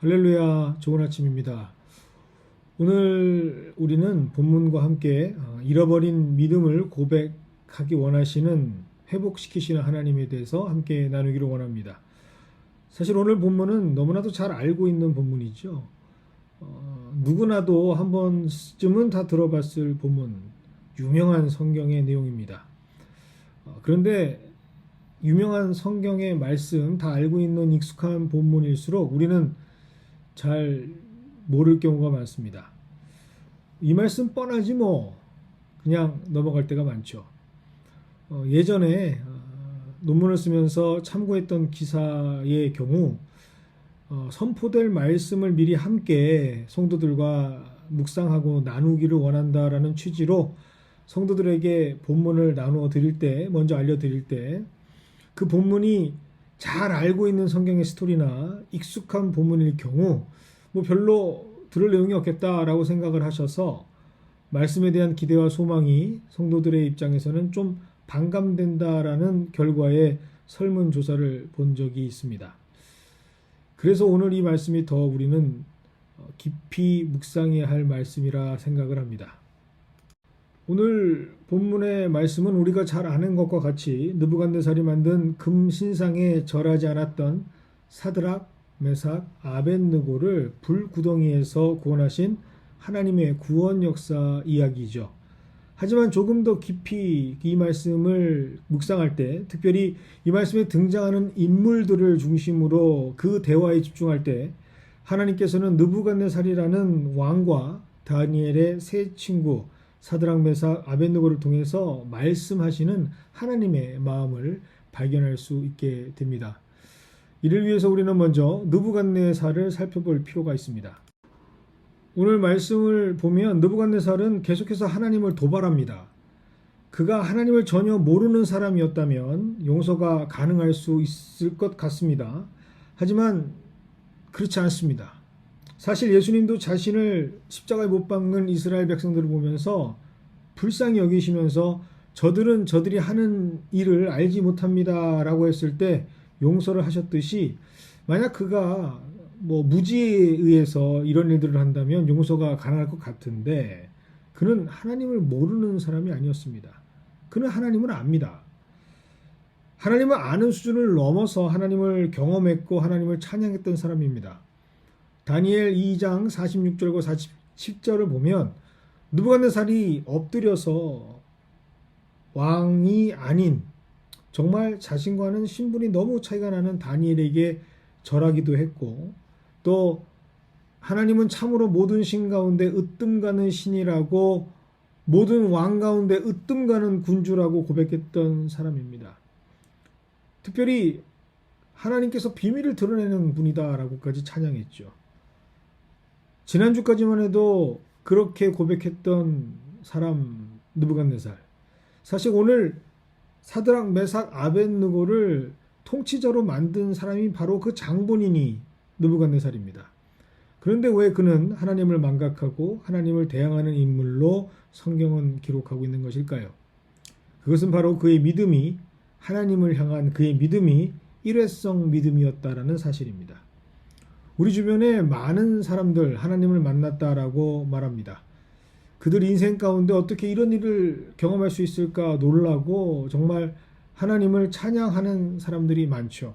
할렐루야, 좋은 아침입니다. 오늘 우리는 본문과 함께 잃어버린 믿음을 고백하기 원하시는, 회복시키시는 하나님에 대해서 함께 나누기를 원합니다. 사실 오늘 본문은 너무나도 잘 알고 있는 본문이죠. 누구나도 한 번쯤은 다 들어봤을 본문, 유명한 성경의 내용입니다. 그런데 유명한 성경의 말씀, 다 알고 있는 익숙한 본문일수록 우리는 잘 모를 경우가 많습니다. 이 말씀 뻔하지 뭐, 그냥 넘어갈 때가 많죠. 예전에 논문을 쓰면서 참고했던 기사의 경우 선포될 말씀을 미리 함께 성도들과 묵상하고 나누기를 원한다라는 취지로 성도들에게 본문을 나누어 드릴 때, 먼저 알려드릴 때 그 본문이 잘 알고 있는 성경의 스토리나 익숙한 본문일 경우 뭐 별로 들을 내용이 없겠다라고 생각을 하셔서 말씀에 대한 기대와 소망이 성도들의 입장에서는 좀 반감된다라는 결과의 설문조사를 본 적이 있습니다. 그래서 오늘 이 말씀이 더 우리는 깊이 묵상해야 할 말씀이라 생각을 합니다. 오늘 본문의 말씀은 우리가 잘 아는 것과 같이 느부갓네살이 만든 금신상에 절하지 않았던 사드락, 메삭, 아벳느고를 불구덩이에서 구원하신 하나님의 구원 역사 이야기죠. 하지만 조금 더 깊이 이 말씀을 묵상할 때, 특별히 이 말씀에 등장하는 인물들을 중심으로 그 대화에 집중할 때 하나님께서는 느부갓네살이라는 왕과 다니엘의 세 친구 사드락, 메삭, 아벳느고를 통해서 말씀하시는 하나님의 마음을 발견할 수 있게 됩니다. 이를 위해서 우리는 먼저 느부갓네살을 살펴볼 필요가 있습니다. 오늘 말씀을 보면 느부갓네살은 계속해서 하나님을 도발합니다. 그가 하나님을 전혀 모르는 사람이었다면 용서가 가능할 수 있을 것 같습니다. 하지만 그렇지 않습니다. 사실 예수님도 자신을 십자가에 못 박는 이스라엘 백성들을 보면서 불쌍히 여기시면서 저들은 저들이 하는 일을 알지 못합니다 라고 했을 때 용서를 하셨듯이, 만약 그가 무지에 의해서 이런 일들을 한다면 용서가 가능할 것 같은데, 그는 하나님을 모르는 사람이 아니었습니다. 그는 하나님을 압니다. 하나님을 아는 수준을 넘어서 하나님을 경험했고 하나님을 찬양했던 사람입니다. 다니엘 2장 46절과 47절을 보면 느부갓네살이 엎드려서 왕이 아닌 정말 자신과는 신분이 너무 차이가 나는 다니엘에게 절하기도 했고, 또 하나님은 참으로 모든 신 가운데 으뜸가는 신이라고, 모든 왕 가운데 으뜸가는 군주라고 고백했던 사람입니다. 특별히 하나님께서 비밀을 드러내는 분이다라고까지 찬양했죠. 지난주까지만 해도 그렇게 고백했던 사람 느부갓네살, 사실 오늘 사드락, 메삭, 아벳느고를 통치자로 만든 사람이 바로 그 장본인이 느부갓네살입니다. 그런데 왜 그는 하나님을 망각하고 하나님을 대항하는 인물로 성경은 기록하고 있는 것일까요? 그것은 바로 그의 믿음이, 하나님을 향한 그의 믿음이 일회성 믿음이었다라는 사실입니다. 우리 주변에 많은 사람들 하나님을 만났다라고 말합니다. 그들 인생 가운데 어떻게 이런 일을 경험할 수 있을까 놀라고 정말 하나님을 찬양하는 사람들이 많죠.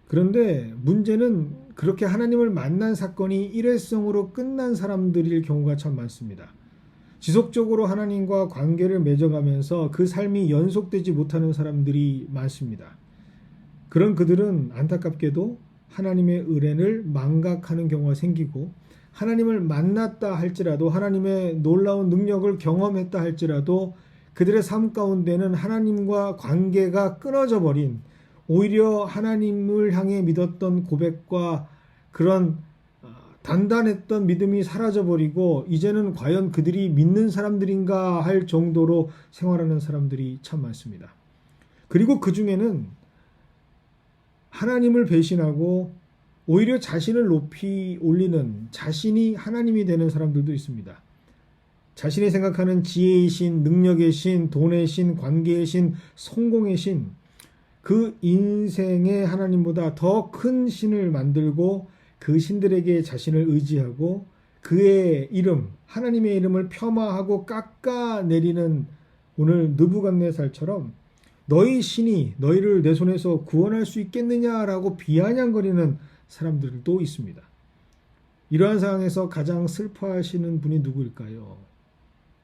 그런데 문제는 그렇게 하나님을 만난 사건이 일회성으로 끝난 사람들일 경우가 참 많습니다. 지속적으로 하나님과 관계를 맺어가면서 그 삶이 연속되지 못하는 사람들이 많습니다. 그런 그들은 안타깝게도 하나님의 은혜를 망각하는 경우가 생기고, 하나님을 만났다 할지라도, 하나님의 놀라운 능력을 경험했다 할지라도 그들의 삶 가운데는 하나님과 관계가 끊어져 버린, 오히려 하나님을 향해 믿었던 고백과 그런 단단했던 믿음이 사라져 버리고 이제는 과연 그들이 믿는 사람들인가 할 정도로 생활하는 사람들이 참 많습니다. 그리고 그 중에는 하나님을 배신하고 오히려 자신을 높이 올리는, 자신이 하나님이 되는 사람들도 있습니다. 자신이 생각하는 지혜의 신, 능력의 신, 돈의 신, 관계의 신, 성공의 신, 그 인생의 하나님보다 더 큰 신을 만들고 그 신들에게 자신을 의지하고 그의 이름, 하나님의 이름을 폄하하고 깎아내리는 오늘 느부갓네살처럼 너희 신이 너희를 내 손에서 구원할 수 있겠느냐라고 비아냥거리는 사람들도 있습니다. 이러한 상황에서 가장 슬퍼하시는 분이 누구일까요?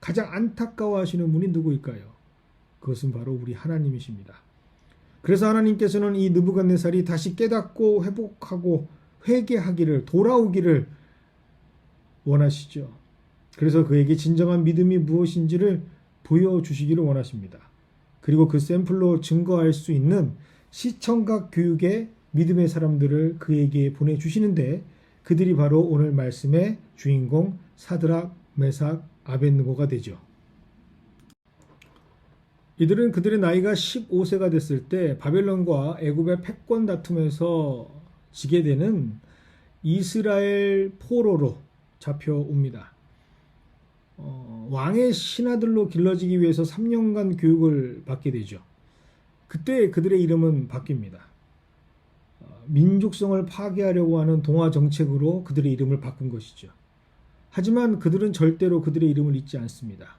가장 안타까워하시는 분이 누구일까요? 그것은 바로 우리 하나님이십니다. 그래서 하나님께서는 이 느부갓네살이 다시 깨닫고 회복하고 회개하기를, 돌아오기를 원하시죠. 그래서 그에게 진정한 믿음이 무엇인지를 보여주시기를 원하십니다. 그리고 그 샘플로 증거할 수 있는 시청각 교육의 믿음의 사람들을 그에게 보내주시는데 그들이 바로 오늘 말씀의 주인공 사드락, 메삭, 아벳느고가 되죠. 이들은 그들의 나이가 15세가 됐을 때 바벨론과 애굽의 패권 다툼에서 지게 되는 이스라엘 포로로 잡혀옵니다. 왕의 신하들로 길러지기 위해서 3년간 교육을 받게 되죠. 그때 그들의 이름은 바뀝니다. 민족성을 파괴하려고 하는 동화 정책으로 그들의 이름을 바꾼 것이죠. 하지만 그들은 절대로 그들의 이름을 잊지 않습니다.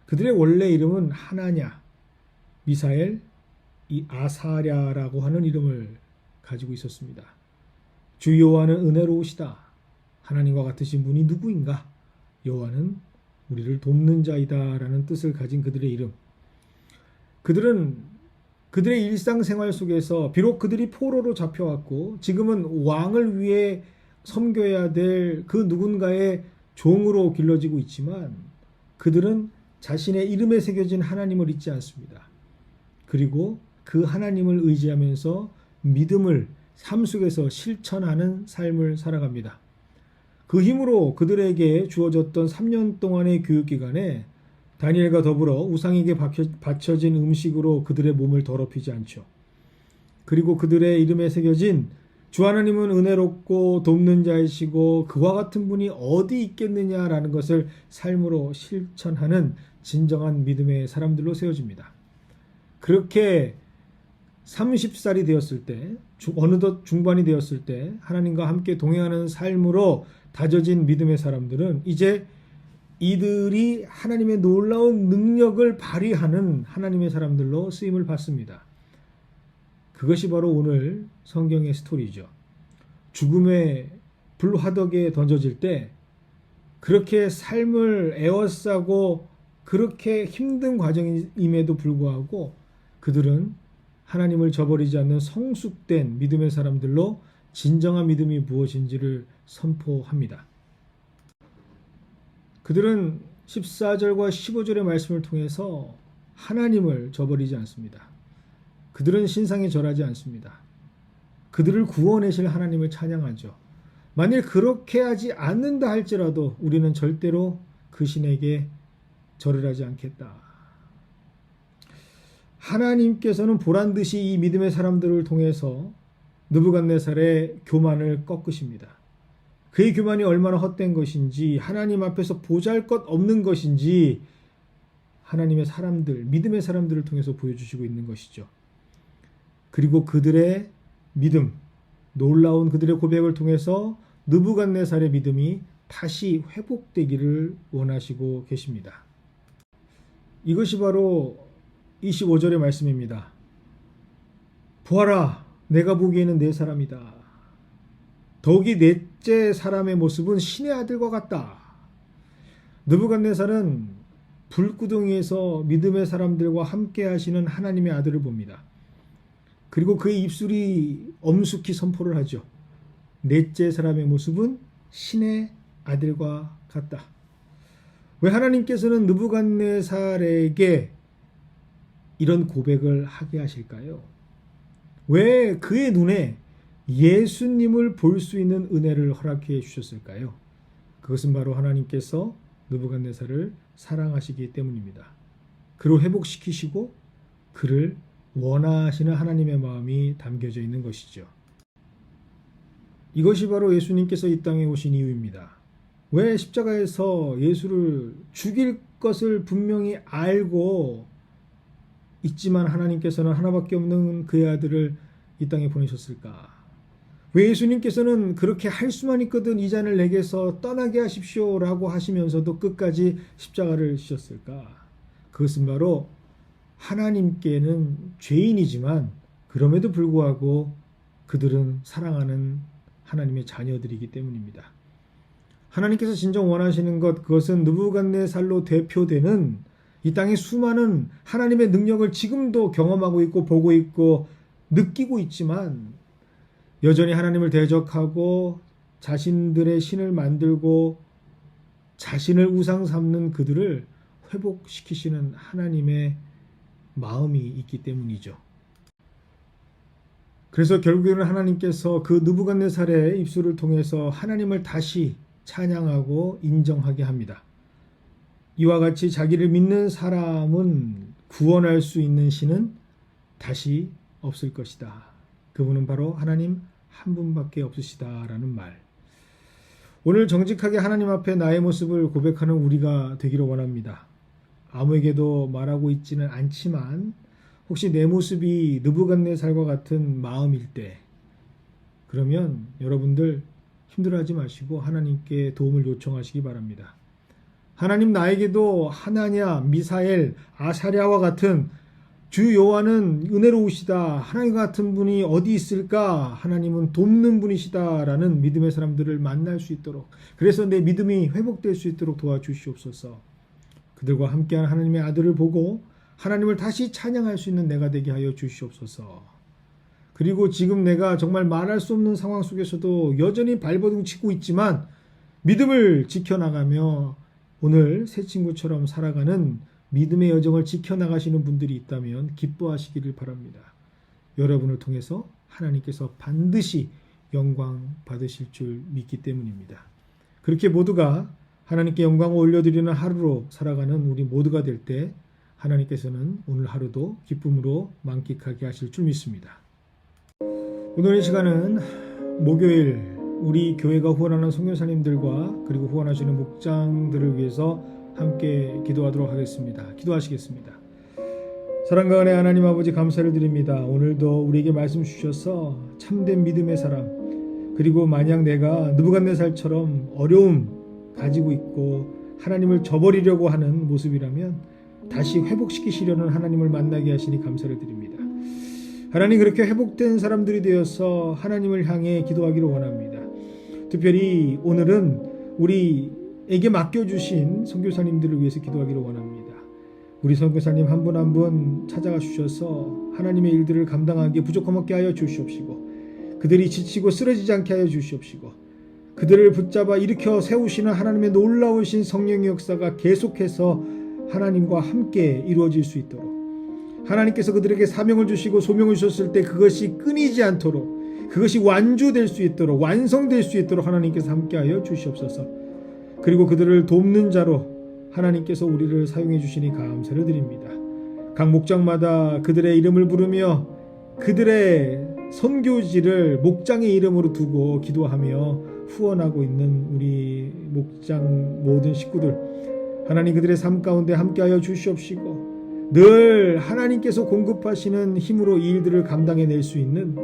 그들의 원래 이름은 하나냐, 미사엘, 이 아사랴라고 하는 이름을 가지고 있었습니다. 주 여호와는 은혜로우시다. 하나님과 같으신 분이 누구인가? 여호와는 우리를 돕는 자이다 라는 뜻을 가진 그들의 이름. 그들은 그들의 일상생활 속에서 비록 그들이 포로로 잡혀왔고 지금은 왕을 위해 섬겨야 될 그 누군가의 종으로 길러지고 있지만 그들은 자신의 이름에 새겨진 하나님을 잊지 않습니다. 그리고 그 하나님을 의지하면서 믿음을 삶 속에서 실천하는 삶을 살아갑니다. 그 힘으로 그들에게 주어졌던 3년 동안의 교육기간에 다니엘과 더불어 우상에게 바쳐진 음식으로 그들의 몸을 더럽히지 않죠. 그리고 그들의 이름에 새겨진 주 하나님은 은혜롭고 돕는 자이시고 그와 같은 분이 어디 있겠느냐라는 것을 삶으로 실천하는 진정한 믿음의 사람들로 세워집니다. 그렇게 30살이 되었을 때, 어느덧 중반이 되었을 때 하나님과 함께 동행하는 삶으로 다져진 믿음의 사람들은 이제 이들이 하나님의 놀라운 능력을 발휘하는 하나님의 사람들로 쓰임을 받습니다. 그것이 바로 오늘 성경의 스토리죠. 죽음의 불화덕에 던져질 때 그렇게 삶을 에워싸고 그렇게 힘든 과정임에도 불구하고 그들은 하나님을 저버리지 않는 성숙된 믿음의 사람들로 진정한 믿음이 무엇인지를 선포합니다. 그들은 14절과 15절의 말씀을 통해서 하나님을 저버리지 않습니다. 그들은 신상에 절하지 않습니다. 그들을 구원하실 하나님을 찬양하죠. 만일 그렇게 하지 않는다 할지라도 우리는 절대로 그 신에게 절을 하지 않겠다. 하나님께서는 보란듯이 이 믿음의 사람들을 통해서 느부갓네살의 교만을 꺾으십니다. 그의 교만이 얼마나 헛된 것인지, 하나님 앞에서 보잘것 없는 것인지 하나님의 사람들, 믿음의 사람들을 통해서 보여주시고 있는 것이죠. 그리고 그들의 믿음, 놀라운 그들의 고백을 통해서 느부갓네살의 믿음이 다시 회복되기를 원하시고 계십니다. 이것이 바로 25절의 말씀입니다. 보아라, 내가 보기에는 네 사람이다. 더욱이 넷째 사람의 모습은 신의 아들과 같다. 느부갓네살은 불구덩이에서 믿음의 사람들과 함께 하시는 하나님의 아들을 봅니다. 그리고 그의 입술이 엄숙히 선포를 하죠. 넷째 사람의 모습은 신의 아들과 같다. 왜 하나님께서는 느부갓네살에게 이런 고백을 하게 하실까요? 왜 그의 눈에 예수님을 볼 수 있는 은혜를 허락해 주셨을까요? 그것은 바로 하나님께서 느부갓네살을 사랑하시기 때문입니다. 그를 회복시키시고 그를 원하시는 하나님의 마음이 담겨져 있는 것이죠. 이것이 바로 예수님께서 이 땅에 오신 이유입니다. 왜 십자가에서 예수를 죽일 것을 분명히 알고 있지만 하나님께서는 하나밖에 없는 그의 아들을 이 땅에 보내셨을까? 왜 예수님께서는 그렇게 할 수만 있거든 이 잔을 내게서 떠나게 하십시오라고 하시면서도 끝까지 십자가를 지셨을까? 그것은 바로 하나님께는 죄인이지만 그럼에도 불구하고 그들은 사랑하는 하나님의 자녀들이기 때문입니다. 하나님께서 진정 원하시는 것, 그것은 느부갓네살로 대표되는 이 땅의 수많은 하나님의 능력을 지금도 경험하고 있고 보고 있고 느끼고 있지만 여전히 하나님을 대적하고 자신들의 신을 만들고 자신을 우상 삼는 그들을 회복시키시는 하나님의 마음이 있기 때문이죠. 그래서 결국에는 하나님께서 그 느부갓네살의 입술을 통해서 하나님을 다시 찬양하고 인정하게 합니다. 이와 같이 자기를 믿는 사람은 구원할 수 있는 신은 다시 없을 것이다. 그분은 바로 하나님 한 분밖에 없으시다라는 말. 오늘 정직하게 하나님 앞에 나의 모습을 고백하는 우리가 되기를 원합니다. 아무에게도 말하고 있지는 않지만 혹시 내 모습이 느부갓네살과 같은 마음일 때 그러면 여러분들 힘들어하지 마시고 하나님께 도움을 요청하시기 바랍니다. 하나님 나에게도 하나냐, 미사엘, 아사랴와 같은 주 여호와는 은혜로우시다. 하나님 같은 분이 어디 있을까? 하나님은 돕는 분이시다라는 믿음의 사람들을 만날 수 있도록 그래서 내 믿음이 회복될 수 있도록 도와주시옵소서. 그들과 함께한 하나님의 아들을 보고 하나님을 다시 찬양할 수 있는 내가 되게 하여 주시옵소서. 그리고 지금 내가 정말 말할 수 없는 상황 속에서도 여전히 발버둥 치고 있지만 믿음을 지켜나가며 오늘 새 친구처럼 살아가는 믿음의 여정을 지켜나가시는 분들이 있다면 기뻐하시기를 바랍니다. 여러분을 통해서 하나님께서 반드시 영광 받으실 줄 믿기 때문입니다. 그렇게 모두가 하나님께 영광을 올려드리는 하루로 살아가는 우리 모두가 될 때 하나님께서는 오늘 하루도 기쁨으로 만끽하게 하실 줄 믿습니다. 오늘 이 시간은 목요일 우리 교회가 후원하는 선교사님들과 그리고 후원하시는 목장들을 위해서 함께 기도하도록 하겠습니다. 기도하시겠습니다. 사랑과 은혜 하나님 아버지 감사를 드립니다. 오늘도 우리에게 말씀 주셔서 참된 믿음의 사람 그리고 만약 내가 느부갓네살처럼 어려움 가지고 있고 하나님을 저버리려고 하는 모습이라면 다시 회복시키시려는 하나님을 만나게 하시니 감사를 드립니다. 하나님 그렇게 회복된 사람들이 되어서 하나님을 향해 기도하기를 원합니다. 특별히 오늘은 우리에게 맡겨주신 선교사님들을 위해서 기도하기를 원합니다. 우리 선교사님 한 분 한 분 찾아가 주셔서 하나님의 일들을 감당하기에 부족함 없게 하여 주시옵시고 그들이 지치고 쓰러지지 않게 하여 주시옵시고 그들을 붙잡아 일으켜 세우시는 하나님의 놀라우신 성령의 역사가 계속해서 하나님과 함께 이루어질 수 있도록 하나님께서 그들에게 사명을 주시고 소명을 주셨을 때 그것이 끊이지 않도록 그것이 완주될 수 있도록 완성될 수 있도록 하나님께서 함께하여 주시옵소서. 그리고 그들을 돕는 자로 하나님께서 우리를 사용해 주시니 감사를 드립니다. 각 목장마다 그들의 이름을 부르며 그들의 선교지를 목장의 이름으로 두고 기도하며 후원하고 있는 우리 목장 모든 식구들 하나님 그들의 삶 가운데 함께하여 주시옵시고 늘 하나님께서 공급하시는 힘으로 이 일들을 감당해낼 수 있는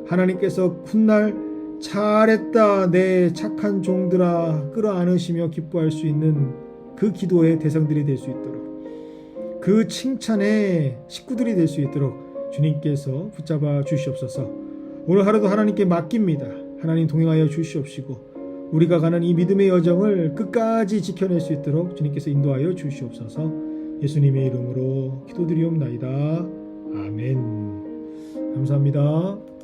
하나님께서 훗날 잘했다 내 착한 종들아 끌어안으시며 기뻐할 수 있는 그 기도의 대상들이 될 수 있도록 그 칭찬의 식구들이 될 수 있도록 주님께서 붙잡아 주시옵소서. 오늘 하루도 하나님께 맡깁니다. 하나님 동행하여 주시옵시고 우리가 가는 이 믿음의 여정을 끝까지 지켜낼 수 있도록 주님께서 인도하여 주시옵소서. 예수님의 이름으로 기도드리옵나이다. 아멘. 감사합니다.